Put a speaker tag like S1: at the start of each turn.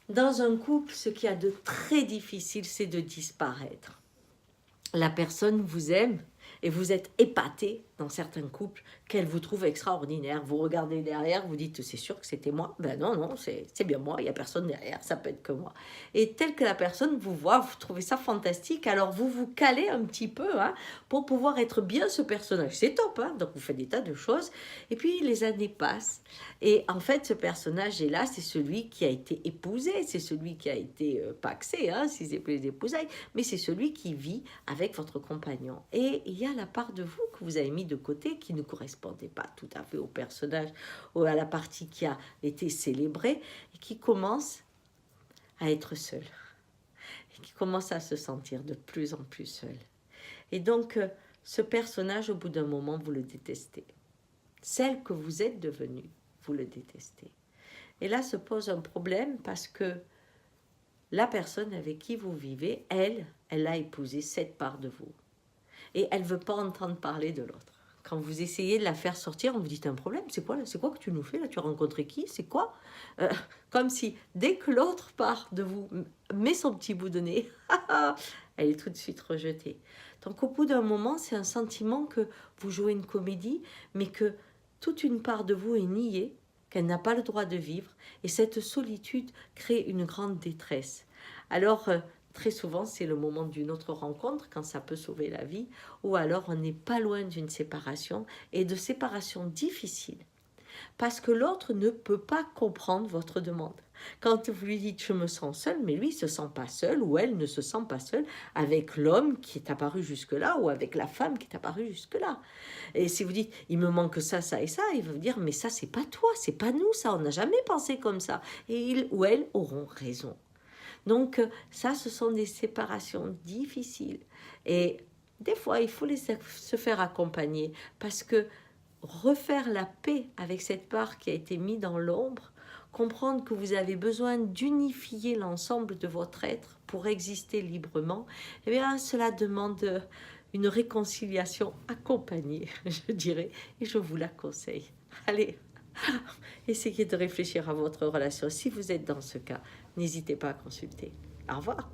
S1: Dans un couple, ce qu'il y a de très difficile, c'est de disparaître. La personne vous aime et vous êtes épaté dans certains couples qu'elle vous trouve extraordinaire. Vous regardez derrière, vous dites c'est sûr que c'était moi. Ben non, non, c'est bien moi, il n'y a personne derrière, ça peut être que moi. Et tel que la personne vous voit, vous trouvez ça fantastique, alors vous vous calez un petit peu pour pouvoir être bien ce personnage. C'est top, donc vous faites des tas de choses. Et puis les années passent et en fait ce personnage est là, c'est celui qui a été épousé, c'est celui qui a été paxé, si c'est plus des épousailles, mais c'est celui qui vit avec votre compagnon. Et il y a la part de vous que vous avez mis de côté qui ne correspondait pas tout à fait au personnage ou à la partie qui a été célébrée et qui commence à être seul et qui commence à se sentir de plus en plus seul. Et donc, ce personnage, au bout d'un moment, vous le détestez. Celle que vous êtes devenue, vous le détestez. Et là se pose un problème parce que la personne avec qui vous vivez, elle a épousé cette part de vous. Et elle ne veut pas entendre parler de l'autre. Quand vous essayez de la faire sortir, on vous dit un problème, c'est quoi là? C'est quoi que tu nous fais là? Tu as rencontré qui? C'est quoi? Comme si dès que l'autre part de vous met son petit bout de nez, elle est tout de suite rejetée. Donc au bout d'un moment, c'est un sentiment que vous jouez une comédie, mais que toute une part de vous est niée, qu'elle n'a pas le droit de vivre, et cette solitude crée une grande détresse. Alors, très souvent, c'est le moment d'une autre rencontre, quand ça peut sauver la vie, ou alors on n'est pas loin d'une séparation, et de séparation difficile, parce que l'autre ne peut pas comprendre votre demande. Quand vous lui dites « je me sens seul », mais lui ne se sent pas seul, ou elle ne se sent pas seule avec l'homme qui est apparu jusque-là, ou avec la femme qui est apparue jusque-là. Et si vous dites « il me manque ça, ça et ça », il va vous dire « mais ça, c'est pas toi, c'est pas nous, ça, on n'a jamais pensé comme ça ». Et il ou elle auront raison. Donc ça, ce sont des séparations difficiles. Et des fois, il faut se faire accompagner parce que refaire la paix avec cette part qui a été mise dans l'ombre, comprendre que vous avez besoin d'unifier l'ensemble de votre être pour exister librement, eh bien, cela demande une réconciliation accompagnée, je dirais, et je vous la conseille. Allez, essayez de réfléchir à votre relation. Si vous êtes dans ce cas, n'hésitez pas à consulter. Au revoir.